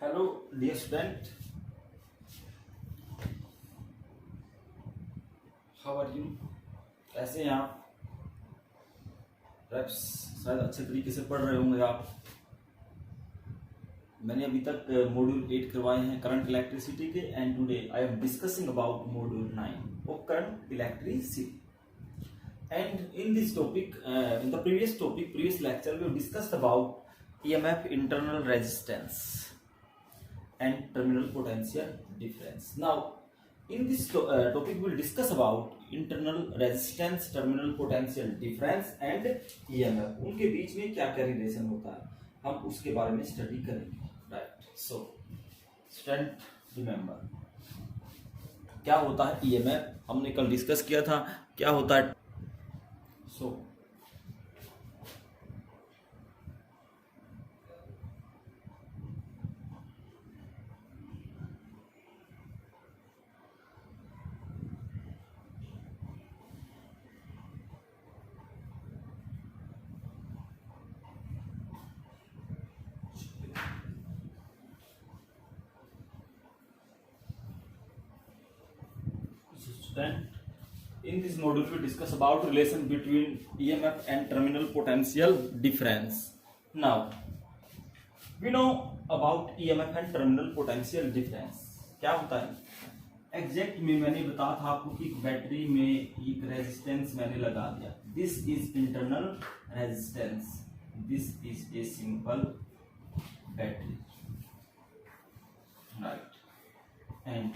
Hello dear student, how are you? कैसे हैं आप? रैप्स शायद अच्छे तरीके से पढ़ रहे होंगे आप। मैंने अभी तक मॉड्यूल 8 करवाए हैं करंट इलेक्ट्रिसिटी के, and today I am discussing about module 9 of current electricity. And in this topic, in the previous lecture, we have discussed about EMF, internal resistance, and terminal potential difference. Now, in this topic, we will discuss about internal resistance, terminal potential difference, and EMF. उनके बीच में क्या क्या relation होता है, हम उसके बारे में स्टडी करेंगे. राइट. सो स्टूडेंट, रिमेंबर क्या होता है EMF. हमने कल डिस्कस किया था क्या होता है. So, in this module we discuss about relation between EMF and terminal potential difference. Now we know about EMF and terminal potential difference. क्या होता है एग्जैक्ट में मैंने बताया था आपको कि बैटरी में एक रेजिस्टेंस मैंने लगा दिया. This is internal resistance, this is a simple battery, right, and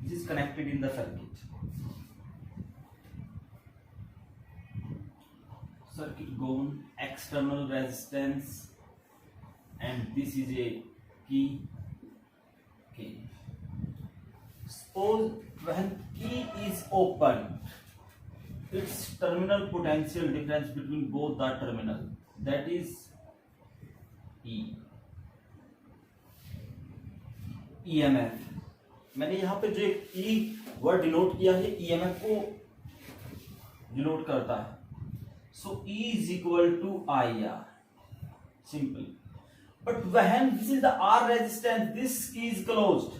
this is connected in the circuit gone external resistance, and this is a key. Suppose when key is open, its terminal potential difference between both the terminal, that is EMF. मैंने यहाँ पे जो E word denote किया है EMF को denote करता है. So E is equal to IR, simple. But when this is the R resistance, this key is closed.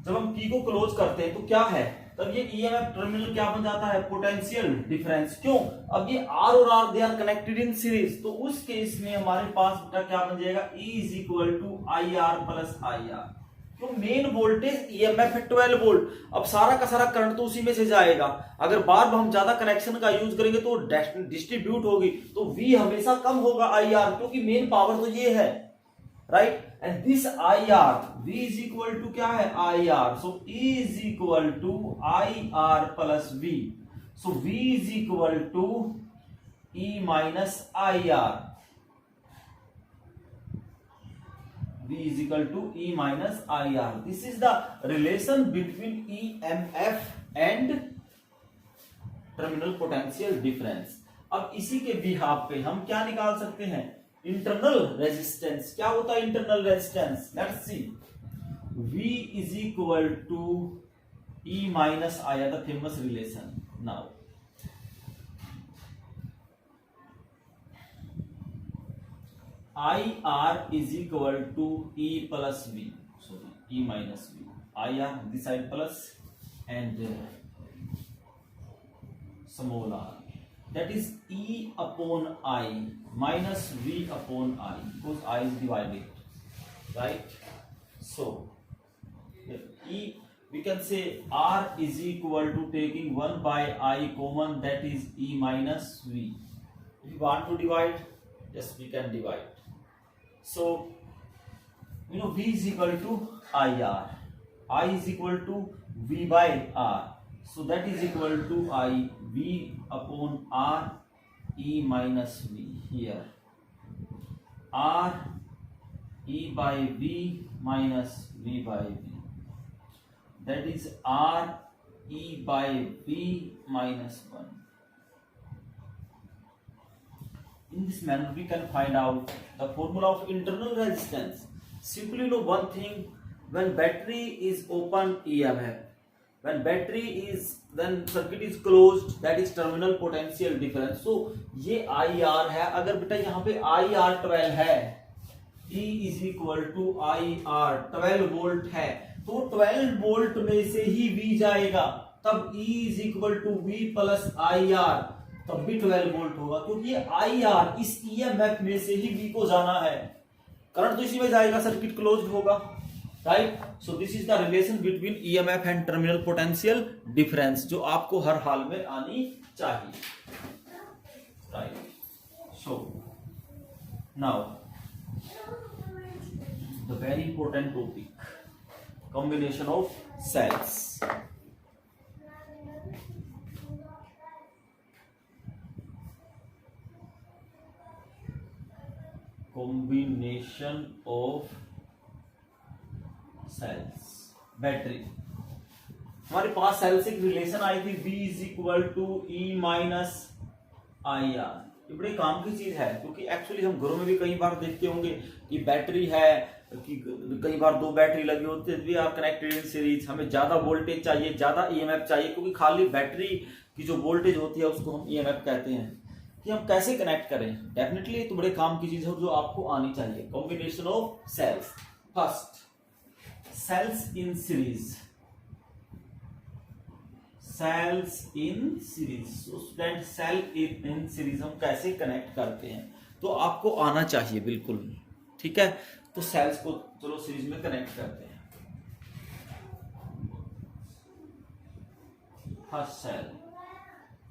जब हम की को क्लोज करते हैं तो क्या है, तब ये EMF टर्मिनल क्या बन जाता है, पोटेंशियल डिफरेंस. क्यों? अब ये R और R they are connected in series, तो उस केस में हमारे पास बेटा क्या बन जाएगा, E is equal to IR plus IR. तो मेन वोल्टेज EMF है 12 वोल्ट. अब सारा का सारा करंट तो उसी में से जाएगा. अगर बार बार हम ज्यादा कनेक्शन का यूज करेंगे तो डिस्ट्रीब्यूट होगी, तो V हमेशा कम होगा IR, क्योंकि मेन पावर तो ये है, right. And this IR, V is equal to क्या है, IR. So E is equal to IR plus V. So V is equal to E minus IR. V is equal to E minus IR. This is the relation between EMF and terminal potential difference. अब इसी के behalf पे हम क्या निकाल सकते हैं, internal resistance. क्या होता है internal resistance, let's see. V is equal to E minus IR, the famous relation. Now IR is equal to E plus V, sorry, E minus V. IR this side plus, and small r, that is E upon I minus V upon I, because I is divided, right. So E, we can say R is equal to taking 1 by I common, that is E minus V. If you want to divide, yes, we can divide. So V is equal to IR, I is equal to V by R, so that is equal to I V upon R E minus V. Here R E by V minus V by V, that is R E by V minus 1. In this manner we can find out the formula of internal resistance. Simply know one thing, when battery is open, EMF, when battery is, when circuit is closed, that is terminal potential difference. So ये IR है. अगर बेटा यहाँ पे IR 12 है E is equal to I R, 12 volt है तो 12 volt में से ही V जाएगा, तब E is equal to V plus I R, तब भी 12 वोल्ट होगा, क्योंकि आई आर इस EMF में से ही V को जाना है, करंट तो इसी में जाएगा, सर्किट क्लोज्ड होगा, right. So this is the relation between EMF and terminal potential difference, जो आपको हर हाल में आनी चाहिए, right. So now the very important topic, combination of cells. Combination of cells. Battery, हमारे पास सेल से एक रिलेशन आई थी V is equal to E minus I R. ये बड़े काम की चीज है, क्योंकि एक्चुअली हम घरों में भी कई बार देखते होंगे कि बैटरी है, कि कई बार 2 बैटरी लगी होती है, we are connected in series, हमें ज्यादा वोल्टेज चाहिए, ज्यादा EMF चाहिए, क्योंकि खाली बैटरी की जो वोल्टेज होती है उसको हम EMF कहते हैं, कि हम कैसे कनेक्ट करें। डेफिनेटली तो बड़े काम की चीज है जो आपको आनी चाहिए। Combination of cells, first cells in series, cells in series, student cell in series हम कैसे कनेक्ट करते हैं, तो आपको आना चाहिए बिल्कुल, ठीक है। तो सेल्स को चलो सीरीज में कनेक्ट करते हैं। First cell,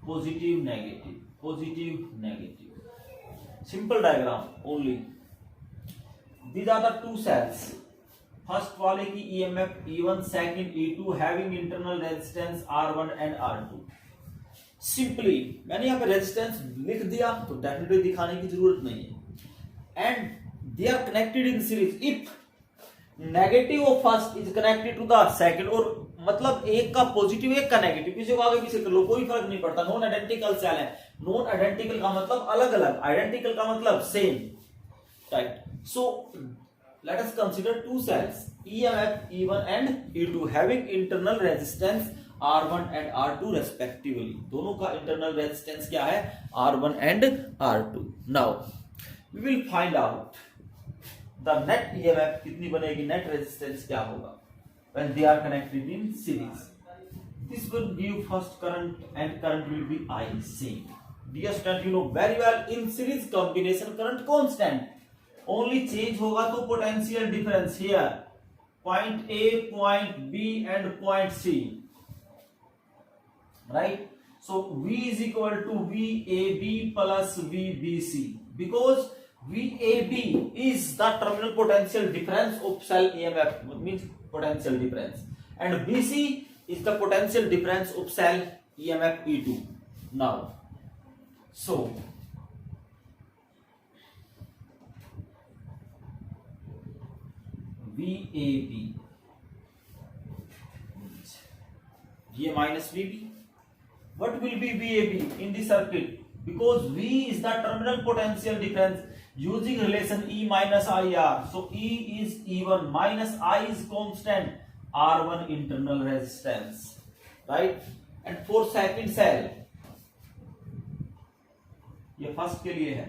positive negative, positive negative, simple diagram only. These are the 2 cells, first वाले की EMF E1, second E2 having internal resistance R1 and R2। Simply मैंने यहाँ पे रेजिस्टेंस लिख दिया, तो डेफिनेटली दिखाने की जरूरत नहीं है। And they are connected in series if negative of first is connected to the second, और मतलब एक का पॉजिटिव एक का नेगेटिव, किसी को आगे पीछे कर लो कोई फर्क नहीं पड़ता, नॉन आइडेंटिकल सेल है। नॉन आइडेंटिकल का मतलब अलग अलग, आइडेंटिकल का मतलब same, right. So let us consider 2 cells EMF E1 and E2 having internal resistance R1 and R2 respectively, दोनों का इंटरनल रेजिस्टेंस क्या है, R1 and R2। Now we will find out the net EMF कितनी बनेगी, net resistance क्या होगा when they are connected in series. This will give first current and current will be IC. Dear student, you know very well in series combination current constant, only change होगा तो potential difference here, point A, point B and point C, right? So V is equal to VAB plus VBC, because VAB is the terminal potential difference of cell EMF, means potential difference, and BC is the potential difference of cell EMF E2. Now, so VAB, ये minus VB, what will be VAB in the circuit? Because V is the terminal potential difference using relation E minus IR. So E is E1 minus I is constant, R1 internal resistance, right? And for second cell, ये first के लिए है,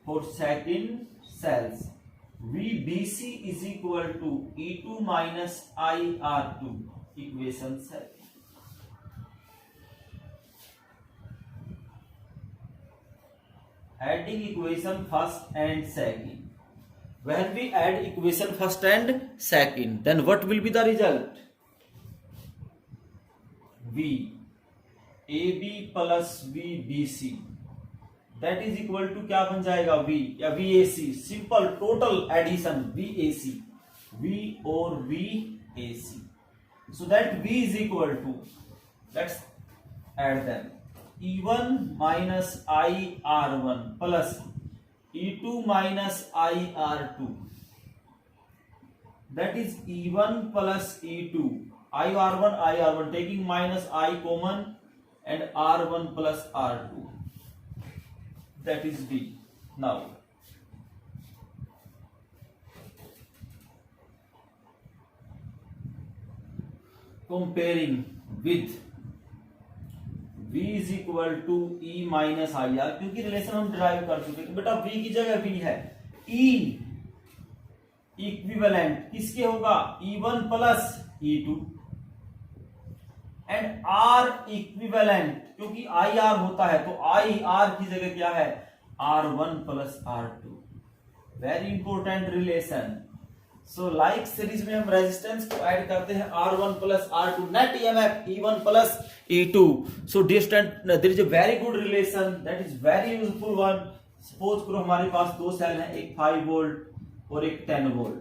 for second cells VBC is equal to E2 minus IR2, equation 7. Adding equation first and second. When we add equation first and second, then what will be the result? V AB plus VBC, that is equal to क्या बन जाएगा, V या VAC, simple total addition VAC, V और VAC. So that V is equal to, let's add them, E1 minus IR1 plus E2 minus IR2, that is E1 plus E2, IR1 taking minus I common and R1 plus R2, that is D. Now comparing with V is equal to E minus IR, क्योंकि relation हम derive कर चुके हैं बेटा, V की जगह V है, E equivalent किसके होगा, E1 plus E2 and R equivalent, क्योंकि IR होता है तो IR की जगह क्या है, R1 plus R2। Very important relation. So like series में हम रेजिस्टेंस को ऐड करते हैं R1 plus R2, net EMF E1 plus E2। So distant there is a very good relation, that is very useful one. Suppose करो हमारे पास दो cell हैं, एक 5 वोल्ट और एक 10 वोल्ट।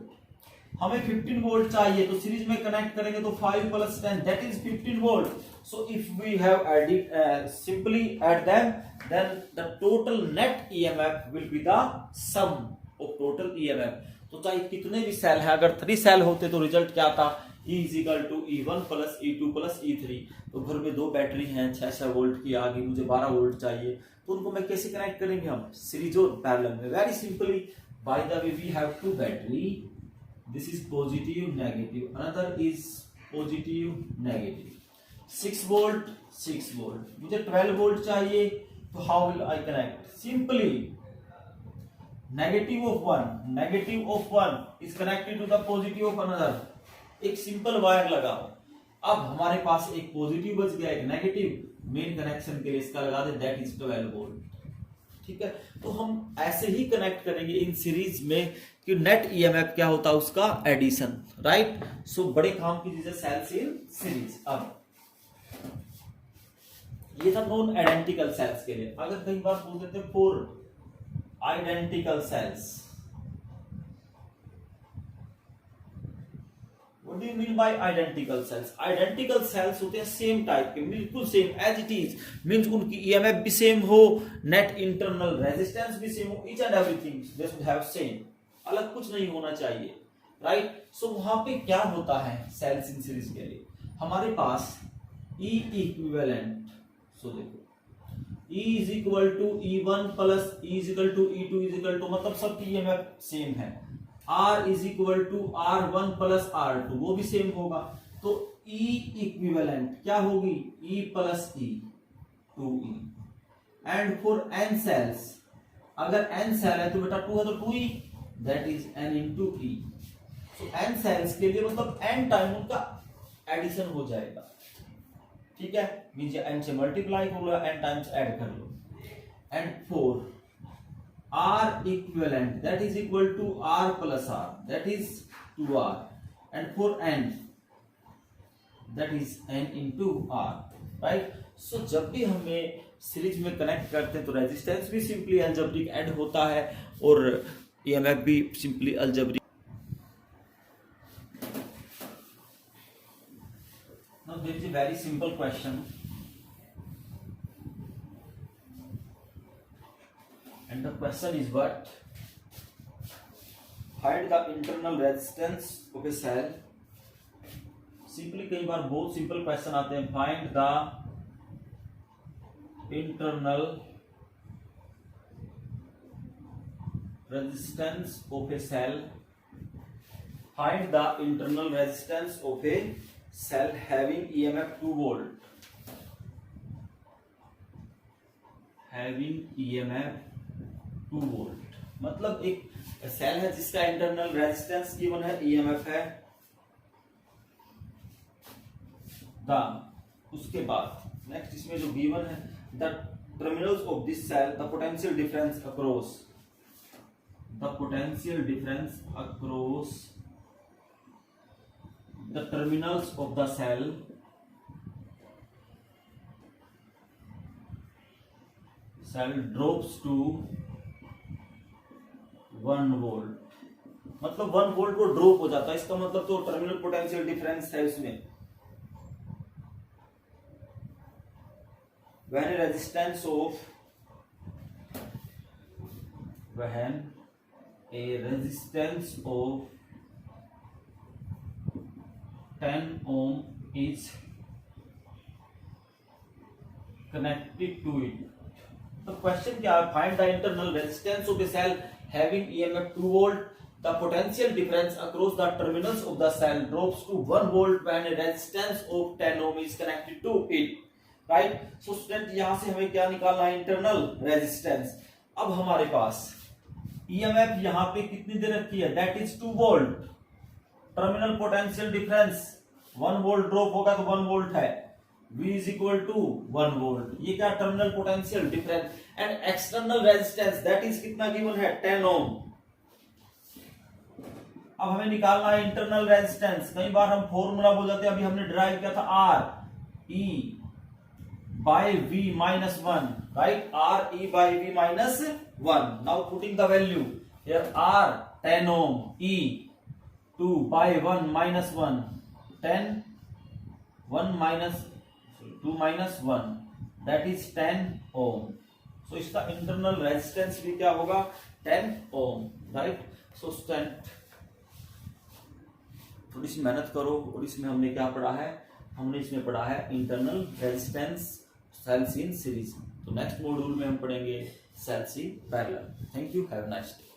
हमें 15 वोल्ट चाहिए तो सीरीज में कनेक्ट करेंगे तो 5 plus 10 that is 15 volt. So if we have added simply add them then the total net EMF will be the sum of total EMF। तो चाहे कितने भी सेल है, अगर 3 सेल होते तो रिजल्ट क्या था, E is equal to E1 plus E2 plus E3। तो घर में 2 बैटरी हैं 6 वोल्ट की, आगे मुझे 12 वोल्ट चाहिए, तो उनको मैं कैसे कनेक्ट करेंगे हम, सीरीज और पैरेलल में। Very simply, by the way we have 2 battery, this is positive negative, another is positive negative, 6 volt 6 volt, मुझे 12 volt चाहिए, तो how will I connect? Simply negative of one is connected to the positive of another। एक simple wire लगाओ, अब हमारे पास एक positive बच गया, एक नेगेटिव, मेन कनेक्शन के लिए इसका लगा दे, दैट इज 12 वोल्ट। ठीक है, तो हम ऐसे ही कनेक्ट करेंगे इन सीरीज में कि नेट EMF क्या होता है उसका एडिशन, राइट। सो बड़े काम की चीज है सेल्स इन सीरीज। अब ये था नॉन आइडेंटिकल सेल्स के लिए। अगर कई बार पूछ देते हैं for identical cells, what do you mean by identical cells? Identical cells होते हैं सेम टाइप के, बिल्कुल same as it is, means उनकी EMF भी सेम हो, नेट इंटरनल रेजिस्टेंस भी सेम हो, each and everything they should have same, अलग कुछ नहीं होना चाहिए, राइट। सो वहां पे क्या होता है सेल्स इन सीरीज के लिए, हमारे पास E इक्विवेलेंट, सो देखो E is equal to E1 plus E is equal to E2 is equal to, मतलब सबकी EMF सेम है। R is equal to R1 plus R2, वो भी सेम होगा, तो E इक्विवेलेंट क्या होगी, E plus E 2E। And for n cells, अगर n सेल है तो बेटा 2 है तो 2E, that is n into E। सो n सेल्स के लिए मतलब n टाइम उनका एडिशन हो जाएगा, ठीक है, मींस n से मल्टीप्लाई कर लो, n टाइम्स ऐड कर लो। And for R equivalent that is equal to R plus R, that is 2R, and for n that is n into R, right। so जब भी हमें सीरीज में connect करते हैं तो रेजिस्टेंस भी सिंपली अलजेब्रिक ऐड होता है और EMF भी simply algebraic. Now there is a very simple question, and the question is what? Find the internal resistance of a cell। Simply कई बार बहुत सिंपल क्वेश्चन आते हैं, find the internal resistance of a cell, find the internal resistance of a cell having EMF 2 volt, having EMF 2 volt, मतलब एक cell है जिसका internal resistance given है, EMF है द, उसके बाद नेक्स्ट इसमें जो गिवन है, the terminals of this cell, the potential difference across, the potential difference across the terminals of the cell, cell drops to 1 volt, मतलब 1 वोल्ट वो ड्रॉप हो जाता है, इसका मतलब तो टर्मिनल पोटेंशियल डिफरेंस है उसमें। when a resistance of 10 ohm is connected to it, तो क्वेश्चन क्या है, find the internal resistance of a cell having EMF 2 volt, the potential difference across the terminals of the cell drops to 1 volt when a resistance of 10 ohm is connected to it, right। so student यहां से हमें क्या निकालना है, internal resistance. अब हमारे पास EMF यहां पे कितनी दे रखी है, that is 2 volt. Terminal potential difference 1 volt drop होगा तो 1 वोल्ट है, V is equal to 1 volt. ये क्या terminal potential difference. And external resistance that is कितना गिवन है, 10 ओम। अब हमें निकालना है इंटरनल रेजिस्टेंस। कई बार हम फॉर्मूला बोल जाते हैं, अभी हमने डिराइव किया था R E by V minus 1, right? R E by V minus 1. Now putting the value here, R 10 ohm, E 2 by 1 minus 1, 10, 1 minus 2 minus 1, that is 10 ohm. So इसका internal resistance भी क्या होगा, 10 ohm, right? So stand थोड़ी सी मेहनत करो। और इसमें हमने क्या पढ़ा है, हमने इसमें पढ़ा है internal resistance cells in series. तो नेक्स्ट मॉड्यूल में हम पढ़ेंगे cells in parallel. Thank you, have a nice day.